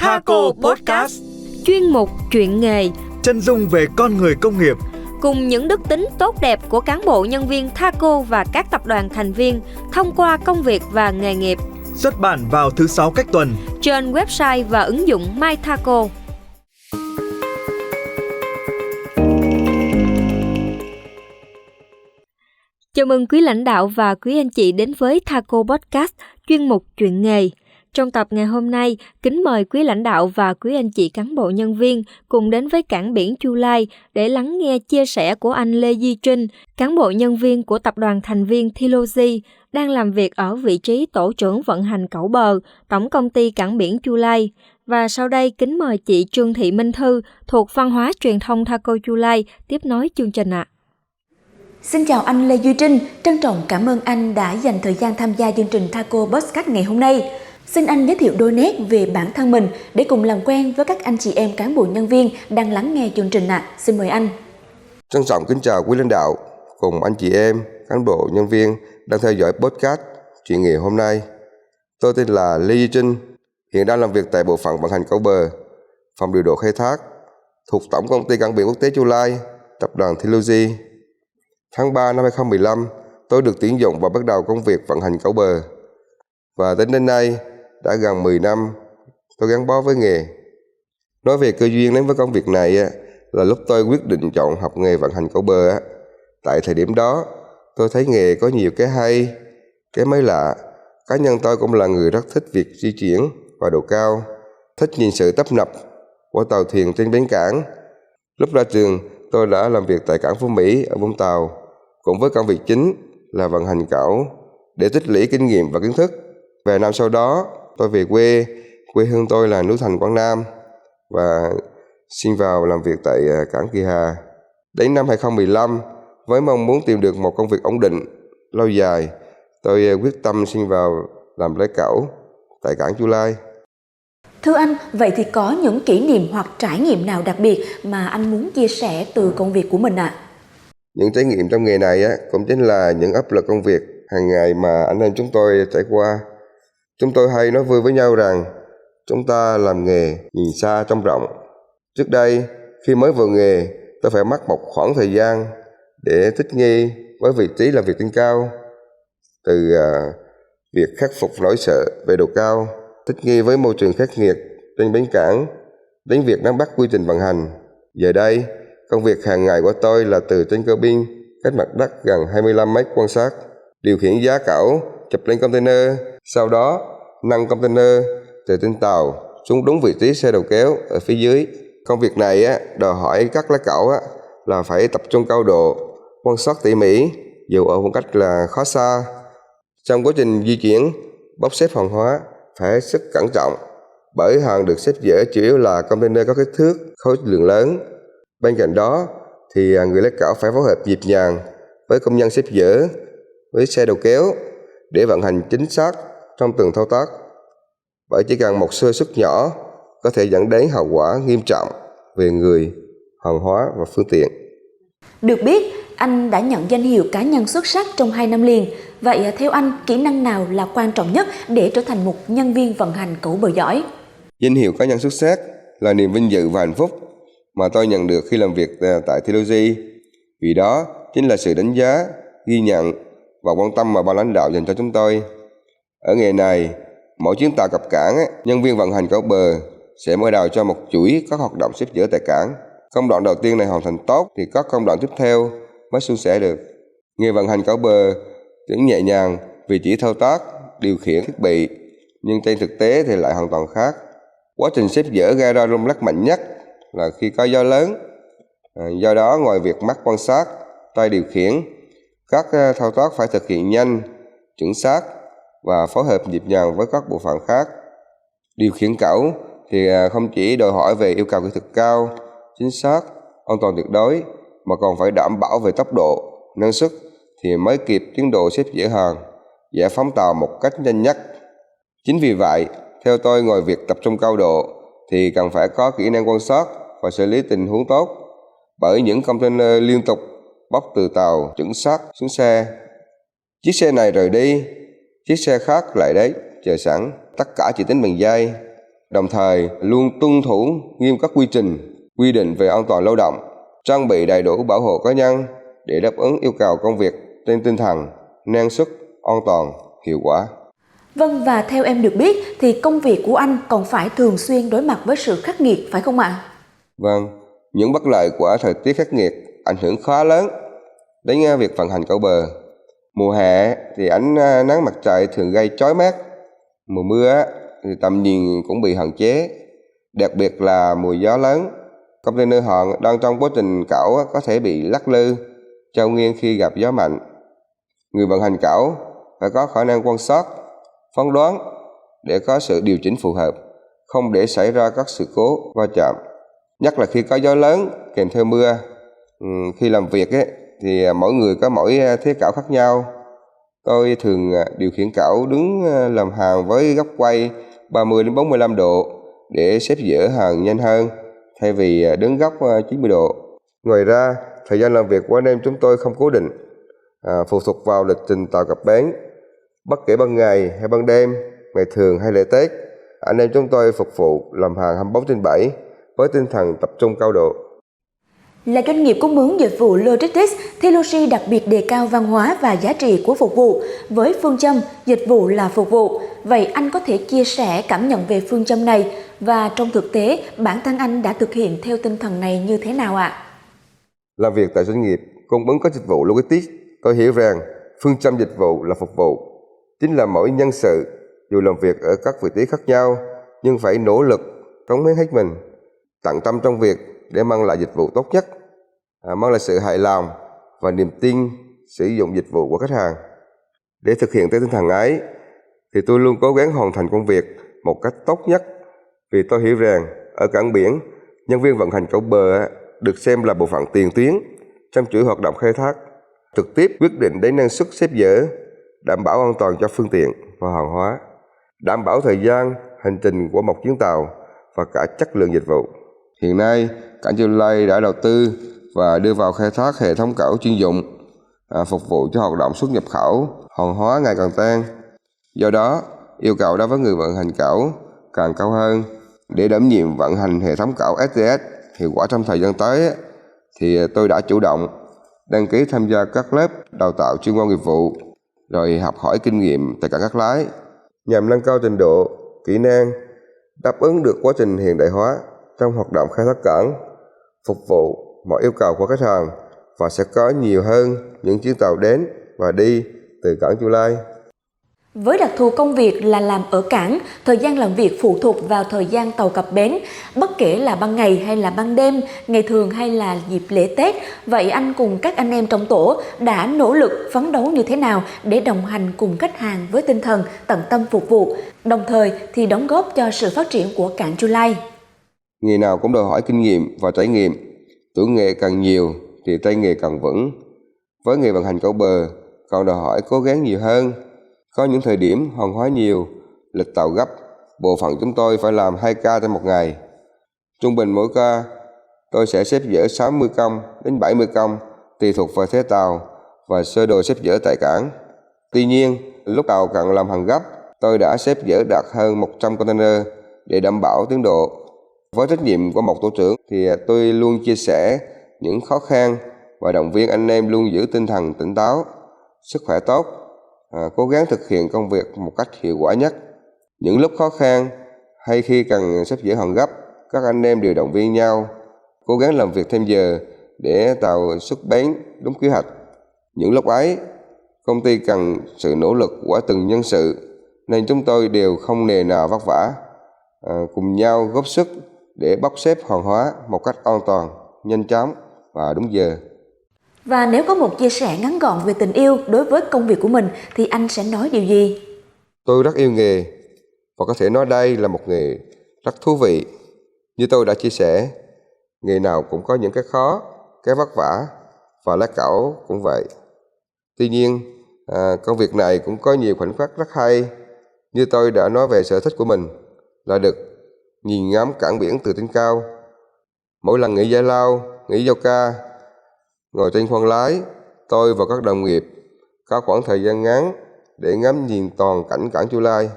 Thaco Podcast, chuyên mục chuyện nghề, chân dung về con người công nghiệp, cùng những đức tính tốt đẹp của cán bộ nhân viên Thaco và các tập đoàn thành viên thông qua công việc và nghề nghiệp. Xuất bản vào thứ 6 cách tuần trên website và ứng dụng MyThaco. Chào mừng quý lãnh đạo và quý anh chị đến với Thaco Podcast, chuyên mục chuyện nghề. Trong tập ngày hôm nay, kính mời quý lãnh đạo và quý anh chị cán bộ nhân viên cùng đến với cảng biển Chu Lai để lắng nghe chia sẻ của anh Lê Duy Trinh, cán bộ nhân viên của tập đoàn thành viên Thilogy, đang làm việc ở vị trí tổ trưởng vận hành cẩu bờ, Tổng công ty cảng biển Chu Lai. Và sau đây kính mời chị Trương Thị Minh Thư thuộc Văn hóa Truyền thông Thaco Chu Lai tiếp nối chương trình ạ. Xin chào anh Lê Duy Trinh, trân trọng cảm ơn anh đã dành thời gian tham gia chương trình Thaco Podcast ngày hôm nay. Xin anh giới thiệu đôi nét về bản thân mình để cùng làm quen với các anh chị em cán bộ nhân viên đang lắng nghe chương trình ạ. Xin mời anh. Trân trọng kính chào quý lãnh đạo cùng anh chị em cán bộ nhân viên đang theo dõi podcast chuyện nghề hôm nay. Tôi tên là Lê Duy Trinh, hiện đang làm việc tại bộ phận vận hành cẩu bờ, phòng điều độ khai thác thuộc Tổng công ty cảng biển quốc tế Chu Lai, tập đoàn Thilogy. Tháng 3 năm 2015, tôi được tuyển dụng và bắt đầu công việc vận hành cẩu bờ. Và đến đến nay, đã gần 10 năm tôi gắn bó với nghề. Nói về cơ duyên đến với công việc này là lúc tôi quyết định chọn học nghề vận hành cẩu bờ. Tại thời điểm đó, tôi thấy nghề có nhiều cái hay, cái mới lạ. Cá nhân tôi cũng là người rất thích việc di chuyển và độ cao, thích nhìn sự tấp nập của tàu thuyền trên bến cảng. Lúc ra trường, tôi đã làm việc tại cảng Phú Mỹ ở Vũng Tàu, cùng với công việc chính là vận hành cẩu để tích lũy kinh nghiệm và kiến thức. Vài năm sau đó, tôi về quê hương tôi là núi Thành, Quảng Nam và xin vào làm việc tại cảng Kỳ Hà. Đến năm 2015, với mong muốn tìm được một công việc ổn định, lâu dài, tôi quyết tâm xin vào làm lái cẩu tại cảng Chu Lai. Thưa anh, vậy thì có những kỷ niệm hoặc trải nghiệm nào đặc biệt mà anh muốn chia sẻ từ công việc của mình ạ? Những trải nghiệm trong nghề này cũng chính là những áp lực công việc hàng ngày mà anh em chúng tôi trải qua. Chúng tôi hay nói vui với nhau rằng chúng ta làm nghề nhìn xa trông rộng. Trước đây, khi mới vào nghề, tôi phải mất một khoảng thời gian để thích nghi với vị trí làm việc trên cao. Từ việc khắc phục nỗi sợ về độ cao, thích nghi với môi trường khắc nghiệt trên bến cảng, đến việc nắm bắt quy trình vận hành. Giờ đây, công việc hàng ngày của tôi là từ trên cabin cách mặt đất gần 25 mét quan sát, điều khiển giá cẩu, chụp lên container, sau đó nâng container từ trên tàu xuống đúng vị trí xe đầu kéo ở phía dưới. Công việc này đòi hỏi các lái cẩu là phải tập trung cao độ, quan sát tỉ mỉ, dù ở khoảng cách là khó xa. Trong quá trình di chuyển, bốc xếp hàng hóa phải hết sức cẩn trọng, bởi hàng được xếp dỡ chủ yếu là container có kích thước, khối lượng lớn. Bên cạnh đó thì người lái cẩu phải phối hợp nhịp nhàng với công nhân xếp dỡ, với xe đầu kéo để vận hành chính xác trong từng thao tác. Bởi chỉ cần một sơ suất nhỏ có thể dẫn đến hậu quả nghiêm trọng về người, hàng hóa và phương tiện. Được biết, anh đã nhận danh hiệu cá nhân xuất sắc trong 2 năm liền. Vậy theo anh, kỹ năng nào là quan trọng nhất để trở thành một nhân viên vận hành cẩu bờ giỏi? Danh hiệu cá nhân xuất sắc là niềm vinh dự và hạnh phúc mà tôi nhận được khi làm việc tại Thilogy. Vì đó chính là sự đánh giá, ghi nhận và quan tâm mà ban lãnh đạo dành cho chúng tôi. Ở nghề này, mỗi chuyến tàu cập cảng, nhân viên vận hành cẩu bờ sẽ mở đầu cho một chuỗi các hoạt động xếp dỡ tại cảng. Công đoạn đầu tiên này hoàn thành tốt thì các công đoạn tiếp theo mới suôn sẻ được. Nghề vận hành cẩu bờ tưởng nhẹ nhàng vì chỉ thao tác, điều khiển thiết bị, nhưng trên thực tế thì lại hoàn toàn khác. Quá trình xếp dỡ gây ra rung lắc mạnh nhất là khi có gió lớn. Do đó, ngoài việc mắt quan sát, tay điều khiển, các thao tác phải thực hiện nhanh, chuẩn xác và phối hợp nhịp nhàng với các bộ phận khác. Điều khiển cẩu thì không chỉ đòi hỏi về yêu cầu kỹ thuật cao, chính xác, an toàn tuyệt đối, mà còn phải đảm bảo về tốc độ, năng suất thì mới kịp tiến độ xếp dỡ hàng, giải phóng tàu một cách nhanh nhất. Chính vì vậy, theo tôi, ngoài việc tập trung cao độ thì cần phải có kỹ năng quan sát và xử lý tình huống tốt, bởi những container liên tục bốc từ tàu chuẩn xác xuống xe. Chiếc xe này rời đi, chiếc xe khác lại đấy, chờ sẵn, tất cả chỉ tính bằng giây. đồng thời luôn tuân thủ nghiêm các quy trình, quy định về an toàn lao động, trang bị đầy đủ bảo hộ cá nhân để đáp ứng yêu cầu công việc trên tinh thần năng suất, an toàn, hiệu quả. Vâng, và theo em được biết thì công việc của anh còn phải thường xuyên đối mặt với sự khắc nghiệt phải không ạ? Vâng, những bất lợi của thời tiết khắc nghiệt ảnh hưởng khá lớn đến việc vận hành cẩu bờ. Mùa hè thì ánh nắng mặt trời thường gây chói mắt, mùa mưa thì tầm nhìn cũng bị hạn chế, đặc biệt là mùa gió lớn. Container hòn đang trong quá trình cẩu có thể bị lắc lư, trao nghiêng khi gặp gió mạnh. Người vận hành cẩu phải có khả năng quan sát, phán đoán để có sự điều chỉnh phù hợp, không để xảy ra các sự cố va chạm. Nhất là khi có gió lớn kèm theo mưa. Khi làm việc thì mỗi người có mỗi thế cẩu khác nhau. Tôi thường điều khiển cẩu đứng làm hàng với góc quay 30 đến 45 độ để xếp dỡ hàng nhanh hơn thay vì đứng góc 90 độ. Ngoài ra, thời gian làm việc của anh em chúng tôi không cố định, phụ thuộc vào lịch trình tàu cập bến. Bất kể ban ngày hay ban đêm, ngày thường hay lễ Tết, anh em chúng tôi phục vụ làm hàng 24/7 với tinh thần tập trung cao độ. Là doanh nghiệp cung ứng dịch vụ Logistics, Thelogy đặc biệt đề cao văn hóa và giá trị của phục vụ với phương châm dịch vụ là phục vụ. Vậy anh có thể chia sẻ cảm nhận về phương châm này và trong thực tế bản thân anh đã thực hiện theo tinh thần này như thế nào ạ? Làm việc tại doanh nghiệp cung ứng các dịch vụ Logistics, tôi hiểu rằng phương châm dịch vụ là phục vụ chính là mỗi nhân sự dù làm việc ở các vị trí khác nhau nhưng phải nỗ lực cống hiến hết mình, tận tâm trong việc để mang lại dịch vụ tốt nhất, mang lại sự hài lòng và niềm tin sử dụng dịch vụ của khách hàng. Để thực hiện theo tinh thần ấy thì tôi luôn cố gắng hoàn thành công việc một cách tốt nhất, vì tôi hiểu rằng ở cảng biển, nhân viên vận hành cẩu bờ được xem là bộ phận tiền tuyến trong chuỗi hoạt động khai thác, trực tiếp quyết định đến năng suất xếp dỡ, đảm bảo an toàn cho phương tiện và hàng hóa, đảm bảo thời gian hành trình của một chuyến tàu và cả chất lượng dịch vụ. Hiện nay, cảng Chu Lai đã đầu tư và đưa vào khai thác hệ thống cẩu chuyên dụng phục vụ cho hoạt động xuất nhập khẩu hàng hóa ngày càng tăng. Do đó, yêu cầu đối với người vận hành cẩu càng cao hơn. Để đảm nhiệm vận hành hệ thống cẩu STS hiệu quả trong thời gian tới, thì tôi đã chủ động đăng ký tham gia các lớp đào tạo chuyên môn nghiệp vụ, rồi học hỏi kinh nghiệm tại cảng Cát Lái, nhằm nâng cao trình độ, kỹ năng, đáp ứng được quá trình hiện đại hóa trong hoạt động khai thác cảng, phục vụ mọi yêu cầu của khách hàng và sẽ có nhiều hơn những chuyến tàu đến và đi từ cảng Chu Lai. Với đặc thù công việc là làm ở cảng, thời gian làm việc phụ thuộc vào thời gian tàu cập bến, bất kể là ban ngày hay là ban đêm, ngày thường hay là dịp lễ Tết. Vậy anh cùng các anh em trong tổ đã nỗ lực phấn đấu như thế nào để đồng hành cùng khách hàng với tinh thần tận tâm phục vụ, đồng thời thì đóng góp cho sự phát triển của cảng Chu Lai? Nghề nào cũng đòi hỏi kinh nghiệm và trải nghiệm. Tuổi nghề càng nhiều thì tay nghề càng vững. Với nghề vận hành cẩu bờ còn đòi hỏi cố gắng nhiều hơn. Có những thời điểm hàng hóa nhiều, lịch tàu gấp, bộ phận chúng tôi phải làm 2 ca trong một ngày. Trung bình mỗi ca tôi sẽ xếp dỡ 60 công đến 70 công tùy thuộc vào thế tàu và sơ đồ xếp dỡ tại cảng. Tuy nhiên, lúc tàu cần làm hàng gấp, tôi đã xếp dỡ đạt hơn 100 container để đảm bảo tiến độ. Với trách nhiệm của một tổ trưởng thì tôi luôn chia sẻ những khó khăn và động viên anh em luôn giữ tinh thần tỉnh táo, sức khỏe tốt, cố gắng thực hiện công việc một cách hiệu quả nhất. Những lúc khó khăn hay khi cần xếp dỡ hàng gấp, các anh em đều động viên nhau, cố gắng làm việc thêm giờ để tàu xuất bến đúng kế hoạch. Những lúc ấy, công ty cần sự nỗ lực của từng nhân sự nên chúng tôi đều không nề nào vất vả, cùng nhau góp sức để bốc xếp hàng hóa một cách an toàn, nhanh chóng và đúng giờ. Và nếu có một chia sẻ ngắn gọn về tình yêu đối với công việc của mình thì anh sẽ nói điều gì? Tôi rất yêu nghề và có thể nói đây là một nghề rất thú vị. Như tôi đã chia sẻ, nghề nào cũng có những cái khó, cái vất vả và lá cẩu cũng vậy. Tuy nhiên, công việc này cũng có nhiều khoảnh khắc rất hay. Như tôi đã nói về sở thích của mình là được nhìn ngắm cảng biển từ trên cao. Mỗi lần nghỉ giải lao, nghỉ giao ca, ngồi trên khoang lái, tôi và các đồng nghiệp có khoảng thời gian ngắn để ngắm nhìn toàn cảnh cảng Chu Lai.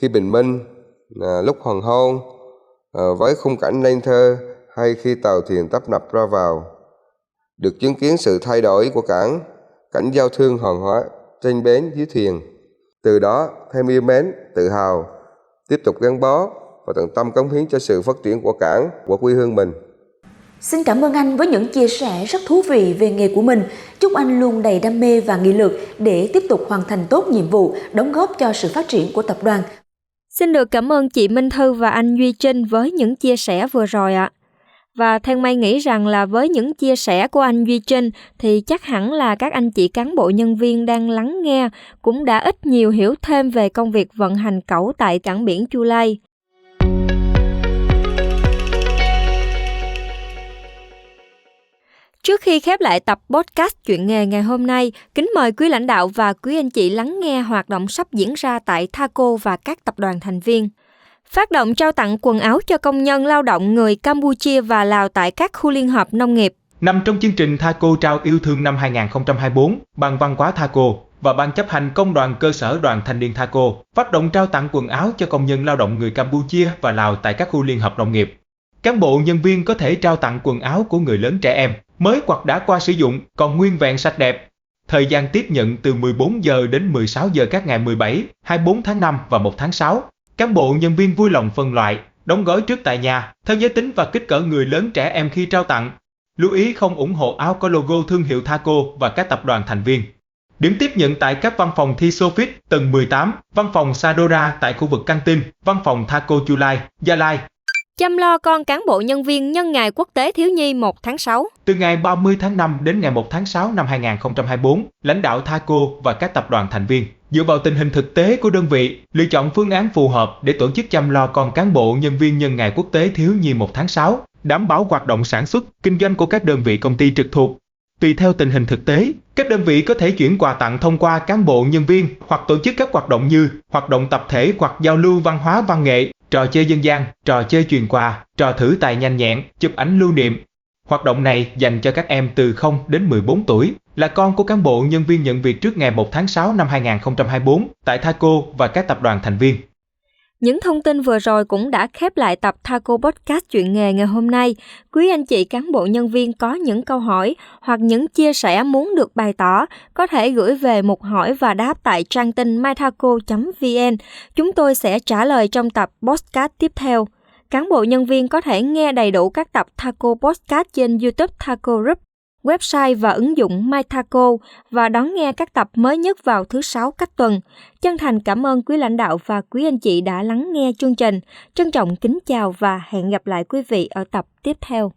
Khi bình minh, lúc hoàng hôn, với khung cảnh nên thơ, hay khi tàu thuyền tấp nập ra vào. Được chứng kiến sự thay đổi của cảng, cảnh giao thương hàng hóa trên bến dưới thuyền. Từ đó thêm yêu mến, tự hào, tiếp tục gắn bó và tận tâm cống hiến cho sự phát triển của cảng, của quê hương mình. Xin cảm ơn anh với những chia sẻ rất thú vị về nghề của mình. Chúc anh luôn đầy đam mê và nghị lực để tiếp tục hoàn thành tốt nhiệm vụ, đóng góp cho sự phát triển của tập đoàn. Xin được cảm ơn chị Minh Thư và anh Duy Trinh với những chia sẻ vừa rồi ạ. Và Thanh Mai nghĩ rằng là với những chia sẻ của anh Duy Trinh thì chắc hẳn là các anh chị cán bộ nhân viên đang lắng nghe cũng đã ít nhiều hiểu thêm về công việc vận hành cẩu tại cảng biển Chu Lai. Trước khi khép lại tập podcast Chuyện nghề ngày hôm nay, kính mời quý lãnh đạo và quý anh chị lắng nghe hoạt động sắp diễn ra tại Thaco và các tập đoàn thành viên. Phát động trao tặng quần áo cho công nhân lao động người Campuchia và Lào tại các khu liên hợp nông nghiệp. Nằm trong chương trình Thaco trao yêu thương năm 2024, Ban Văn hóa Thaco và Ban chấp hành Công đoàn Cơ sở Đoàn Thanh niên Thaco phát động trao tặng quần áo cho công nhân lao động người Campuchia và Lào tại các khu liên hợp nông nghiệp. Cán bộ nhân viên có thể trao tặng quần áo của người lớn trẻ em, mới hoặc đã qua sử dụng, còn nguyên vẹn sạch đẹp. Thời gian tiếp nhận từ 14 giờ đến 16 giờ các ngày 17, 24 tháng 5 và 1 tháng 6. Cán bộ nhân viên vui lòng phân loại, đóng gói trước tại nhà, theo giới tính và kích cỡ người lớn trẻ em khi trao tặng. Lưu ý không ủng hộ áo có logo thương hiệu Thaco và các tập đoàn thành viên. Điểm tiếp nhận tại các văn phòng Thysofit tầng 18, văn phòng Sadora tại khu vực căng tin, văn phòng Thaco Chu Lai, Gia Lai. Chăm lo con cán bộ nhân viên nhân ngày Quốc tế Thiếu nhi 1 tháng 6. Từ ngày 30 tháng 5 đến ngày 1 tháng 6 năm 2024, lãnh đạo Thaco và các tập đoàn thành viên dựa vào tình hình thực tế của đơn vị, lựa chọn phương án phù hợp để tổ chức chăm lo con cán bộ nhân viên nhân ngày Quốc tế Thiếu nhi 1 tháng 6, đảm bảo hoạt động sản xuất, kinh doanh của các đơn vị công ty trực thuộc. Tùy theo tình hình thực tế, các đơn vị có thể chuyển quà tặng thông qua cán bộ nhân viên hoặc tổ chức các hoạt động như hoạt động tập thể hoặc giao lưu văn hóa văn nghệ, trò chơi dân gian, trò chơi truyền quà, trò thử tài nhanh nhẹn, chụp ảnh lưu niệm. Hoạt động này dành cho các em từ 0 đến 14 tuổi, là con của cán bộ nhân viên nhận việc trước ngày 1 tháng 6 năm 2024 tại Thaco và các tập đoàn thành viên. Những thông tin vừa rồi cũng đã khép lại tập Thaco Podcast Chuyện nghề ngày hôm nay. Quý anh chị cán bộ nhân viên có những câu hỏi hoặc những chia sẻ muốn được bày tỏ, có thể gửi về mục hỏi và đáp tại trang tin mythaco.vn. Chúng tôi sẽ trả lời trong tập podcast tiếp theo. Cán bộ nhân viên có thể nghe đầy đủ các tập Thaco Podcast trên YouTube Thaco Group, website và ứng dụng MyThaco và đón nghe các tập mới nhất vào thứ 6 cách tuần. Chân thành cảm ơn quý lãnh đạo và quý anh chị đã lắng nghe chương trình. Trân trọng kính chào và hẹn gặp lại quý vị ở tập tiếp theo.